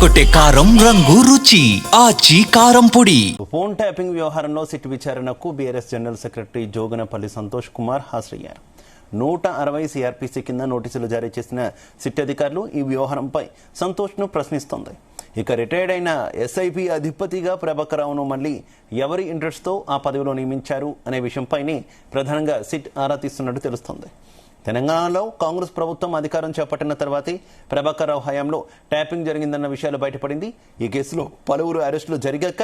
అదరగొట్టే కారం రంగు రుచి ఆచి కారం పొడి. ఫోన్ ట్యాపింగ్ వ్యవహారంలో సిట్ విచారణకు BRS general secretary Joganapalli Santosh Kumar హాజరయ్యారు. 160 సిఆర్పిసి కింద నోటీసులు జారీ చేసిన సిట్ అధికారులు ఈ వ్యవహారంపై సంతోష్ ను ప్రశ్నిస్తోంది. ఇక రిటైర్డ్ అయిన ఎస్ఐపి అధిపతిగా ప్రభాకర్ రావును మళ్లీ ఎవరి ఇంట్రెస్ట్ తో ఆ పదవిలో నియమించారు అనే విషయంపైనే ప్రధానంగా సిట్ ఆరా తీస్తున్నట్టు తెలుస్తోంది. తెలంగాణలో కాంగ్రెస్ ప్రభుత్వం అధికారం చేపట్టిన తర్వాతే ప్రభాకర్ రావు హయాంలో ట్యాపింగ్ జరిగిందన్న విషయాలు బయటపడింది. ఈ కేసులో పలువురు అరెస్టులు జరిగాక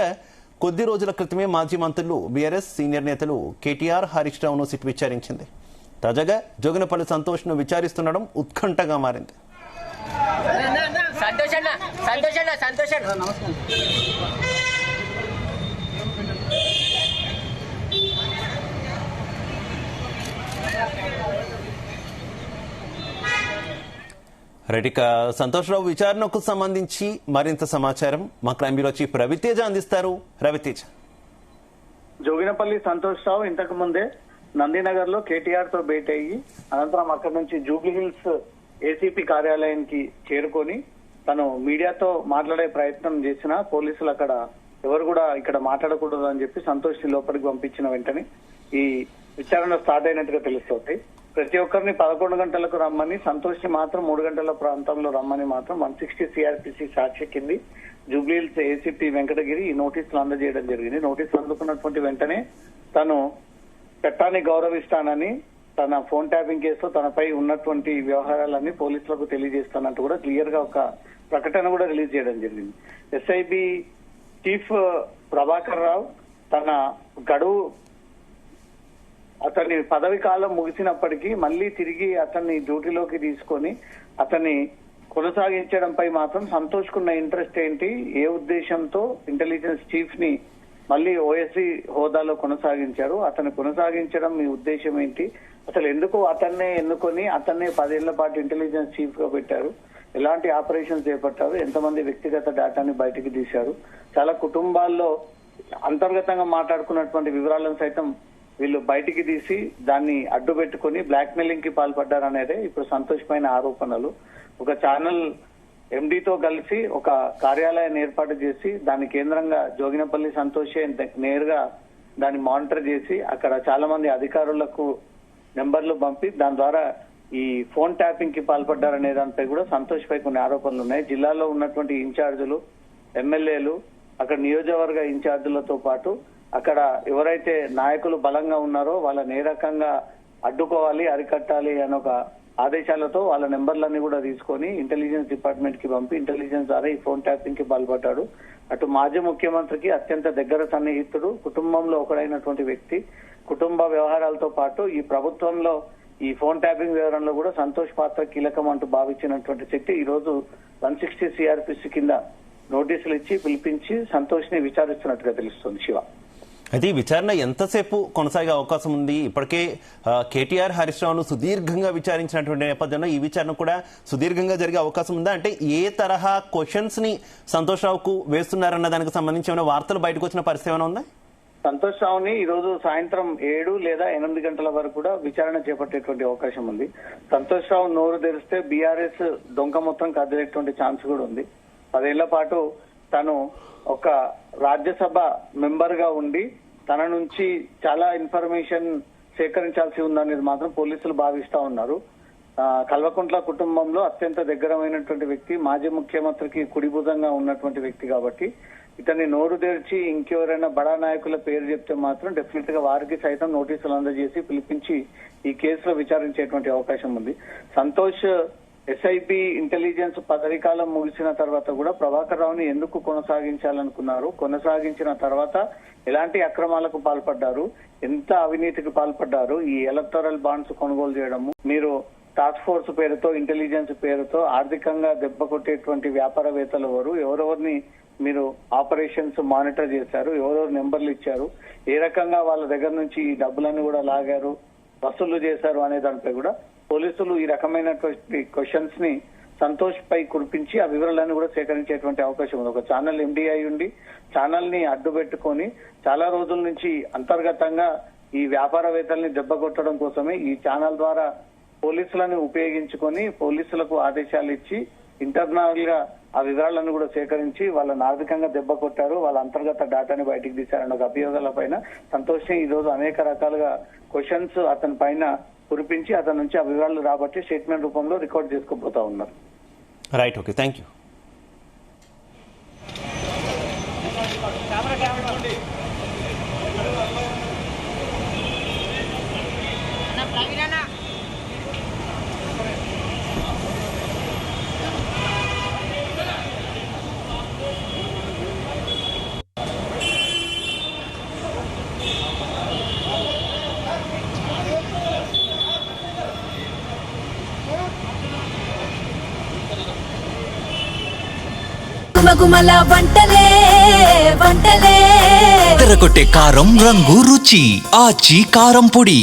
కొద్ది రోజుల క్రితమే మాజీ మంత్రులు బీఆర్ఎస్ సీనియర్ నేతలు కేటీఆర్ హరీష్ రావును సిట్ విచారించింది. తాజాగా జోగనపల్లి సంతోష్ ను విచారిస్తుండడం ఉత్కంఠగా మారింది. రెడ్డిక సంతోష్ రావు విచారణకు సంబంధించి మరింత సమాచారం మా క్రైమ్ బ్యూరో చీఫ్ రవితేజ అందిస్తారు. రవితేజ, జోగినపల్లి సంతోష్ రావు ఇంతకు ముందే నందినగర్ లో కేటీఆర్ తో భేటీ అయ్యి అనంతరం అక్కడి నుంచి జూబ్లీ హిల్స్ ఏసీపీ కార్యాలయానికి చేరుకొని తను మీడియాతో మాట్లాడే ప్రయత్నం చేసిన పోలీసులు అక్కడ ఎవరు కూడా ఇక్కడ మాట్లాడకూడదు అని చెప్పి సంతోష్ ని లోపలికి పంపించిన వెంటనే ఈ విచారణ స్టార్ట్ అయినట్టుగా తెలుస్తోంది. ప్రతి ఒక్కరిని 11 గంటలకు రమ్మని, సంతోష్ ని మాత్రం 3 గంటల ప్రాంతంలో రమ్మని మాత్రం 160 సిఆర్పిసి సాక్షి కింది జూబ్లీ హిల్స్ ఏసీపీ వెంకటగిరి ఈ నోటీసులు అందజేయడం జరిగింది. నోటీసులు అందుకున్నటువంటి వెంటనే తను చట్టాన్ని గౌరవిస్తానని, తన ఫోన్ ట్యాపింగ్ కేసులో తనపై ఉన్నటువంటి వ్యవహారాలన్నీ పోలీసులకు తెలియజేస్తానంటూ కూడా క్లియర్ గా ఒక ప్రకటన కూడా రిలీజ్ చేయడం జరిగింది. ఎస్ఐబి చీఫ్ ప్రభాకర్ రావు తన గడువు అతని పదవి కాలం ముగిసినప్పటికీ మళ్లీ తిరిగి అతన్ని డ్యూటీలోకి తీసుకొని అతన్ని కొనసాగించడంపై మాత్రం సంతోష్ కున్న ఇంట్రెస్ట్ ఏంటి, ఏ ఉద్దేశంతో ఇంటెలిజెన్స్ చీఫ్ ని మళ్లీ ఓఎస్సీ హోదాలో కొనసాగించారు, అతన్ని కొనసాగించడం మీ ఉద్దేశం ఏంటి, అసలు ఎందుకు అతన్నే ఎన్నుకొని అతన్నే 10 ఏళ్ల పాటు ఇంటెలిజెన్స్ చీఫ్ గా పెట్టారు, ఎలాంటి ఆపరేషన్స్ చేపట్టారు, ఎంతమంది వ్యక్తిగత డేటాని బయటికి తీశారు, చాలా కుటుంబాల్లో అంతర్గతంగా మాట్లాడుకున్నటువంటి వివరాలను సైతం వీళ్ళు బయటికి తీసి దాన్ని అడ్డు పెట్టుకుని బ్లాక్ మెయిలింగ్ కి పాల్పడ్డారనేదే ఇప్పుడు సంతోష్ పైన ఆరోపణలు. ఒక ఛానల్ ఎండీతో కలిసి ఒక కార్యాలయాన్ని ఏర్పాటు చేసి దాని కేంద్రంగా జోగినపల్లి సంతోషే నేరుగా దాన్ని మానిటర్ చేసి అక్కడ చాలా మంది అధికారులకు నెంబర్లు పంపి దాని ద్వారా ఈ ఫోన్ ట్యాపింగ్ కి పాల్పడ్డారనే దానిపై కూడా సంతోష్ పై కొన్ని ఆరోపణలు ఉన్నాయి. జిల్లాలో ఉన్నటువంటి ఇన్ఛార్జీలు, ఎమ్మెల్యేలు, అక్కడ నియోజకవర్గ ఇన్ఛార్జీలతో పాటు అక్కడ ఎవరైతే నాయకులు బలంగా ఉన్నారో వాళ్ళని ఏ రకంగా అడ్డుకోవాలి, అరికట్టాలి అనే ఒక ఆదేశాలతో వాళ్ళ నెంబర్లన్నీ కూడా తీసుకొని ఇంటెలిజెన్స్ డిపార్ట్మెంట్ కి పంపి ఇంటెలిజెన్స్ ద్వారా ఈ ఫోన్ ట్యాపింగ్ కి పాల్పడ్డాడు. అటు మాజీ ముఖ్యమంత్రికి అత్యంత దగ్గర సన్నిహితుడు, కుటుంబంలో ఒకడైనటువంటి వ్యక్తి, కుటుంబ వ్యవహారాలతో పాటు ఈ ప్రభుత్వంలో ఈ ఫోన్ ట్యాపింగ్ వ్యవహారంలో కూడా సంతోష్ పాత్ర కీలకం అంటూ భావించినటువంటి శక్తి ఈ రోజు 160 సిఆర్పిసి కింద నోటీసులు ఇచ్చి పిలిపించి సంతోష్ ని విచారిస్తున్నట్టుగా తెలుస్తుంది. శివ, అయితే ఈ విచారణ ఎంతసేపు కొనసాగే అవకాశం ఉంది? ఇప్పటికే కేటీఆర్ హరీష్ రావును సుదీర్ఘంగా విచారించినటువంటి నేపథ్యంలో ఈ విచారణ కూడా సుదీర్ఘంగా జరిగే అవకాశం ఉందా? అంటే ఏ తరహా క్వశ్చన్స్ ని సంతోష్ రావుకు వేస్తున్నారన్న దానికి సంబంధించి ఏమైనా వార్తలు బయటకు వచ్చిన పరిస్థితి ఏమైనా ఉందా? సంతోష్ రావుని ఈ రోజు సాయంత్రం 7 లేదా 8 గంటల వరకు కూడా విచారణ చేపట్టేటువంటి అవకాశం ఉంది. సంతోష్ రావు నోరు తెరిస్తే బీఆర్ఎస్ డొంక మొత్తం కదిలేటువంటి ఛాన్స్ కూడా ఉంది. 10 ఏళ్ల పాటు తను ఒక రాజ్యసభ మెంబర్ గా ఉండి తన నుంచి చాలా ఇన్ఫర్మేషన్ సేకరించాల్సి ఉందనేది మాత్రం పోలీసులు భావిస్తా ఉన్నారు. కల్వకుంట్ల కుటుంబంలో అత్యంత దగ్గరమైనటువంటి వ్యక్తి, మాజీ ముఖ్యమంత్రికి కుడిభుజంగా ఉన్నటువంటి వ్యక్తి కాబట్టి ఇతన్ని నోరు తెరిచి ఇంకెవరైనా బడా నాయకుల పేరు చెప్తే మాత్రం డెఫినెట్ గా వారికి సైతం నోటీసులు అందజేసి పిలిపించి ఈ కేసులో విచారించేటువంటి అవకాశం ఉంది. సంతోష్ ఎస్ఐబి ఇంటెలిజెన్స్ పదవీకాలం ముగిసిన తర్వాత కూడా ప్రభాకర్ రావుని ఎందుకు కొనసాగించాలనుకున్నారు, కొనసాగించిన తర్వాత ఎలాంటి అక్రమాలకు పాల్పడ్డారు, ఎంత అవినీతికి పాల్పడ్డారు, ఈ ఎలక్టరల్ బాండ్స్ కొనుగోలు చేయడము, మీరు టాస్క్ ఫోర్స్ పేరుతో ఇంటెలిజెన్స్ పేరుతో ఆర్థికంగా దెబ్బ కొట్టేటువంటి వ్యాపారవేత్తలు ఎవరెవరిని మీరు ఆపరేషన్స్ మానిటర్ చేశారు, ఎవరెవరు నెంబర్లు ఇచ్చారు, ఏ రకంగా వాళ్ళ దగ్గర నుంచి ఈ డబ్బులన్నీ కూడా లాగారు, వసూలు చేశారు అనే దానిపై కూడా పోలీసులు ఈ రకమైనటువంటి క్వశ్చన్స్ ని సంతోష్ పై కురిపించి ఆ వివరాలన్నీ కూడా సేకరించేటువంటి అవకాశం ఉంది. ఒక ఛానల్ ఎండీ అయి ఉండి ఛానల్ ని అడ్డు పెట్టుకొని చాలా రోజుల నుంచి అంతర్గతంగా ఈ వ్యాపారవేత్తల్ని దెబ్బ కొట్టడం కోసమే ఈ ఛానల్ ద్వారా పోలీసులను ఉపయోగించుకొని పోలీసులకు ఆదేశాలు ఇచ్చి ఇంటర్నల్ గా ఆ వివరాలను కూడా సేకరించి వాళ్ళని ఆర్థికంగా దెబ్బ కొట్టారు, వాళ్ళ అంతర్గత డేటాని బయటికి తీశారన్న ఒక అభియోగాల పైన సంతోష్ ఈ రోజు అనేక రకాలుగా క్వశ్చన్స్ అతని పైన కురిపించి అతని నుంచి ఆ వివరాలు రాబట్టి స్టేట్మెంట్ రూపంలో రికార్డ్ చేసుకోబోతా ఉన్నారు. Right, okay, thank you. గుమగుమల వంటలే వంటలే తెరకొట్టే కారం రంగు రుచి ఆచి కారం పొడి.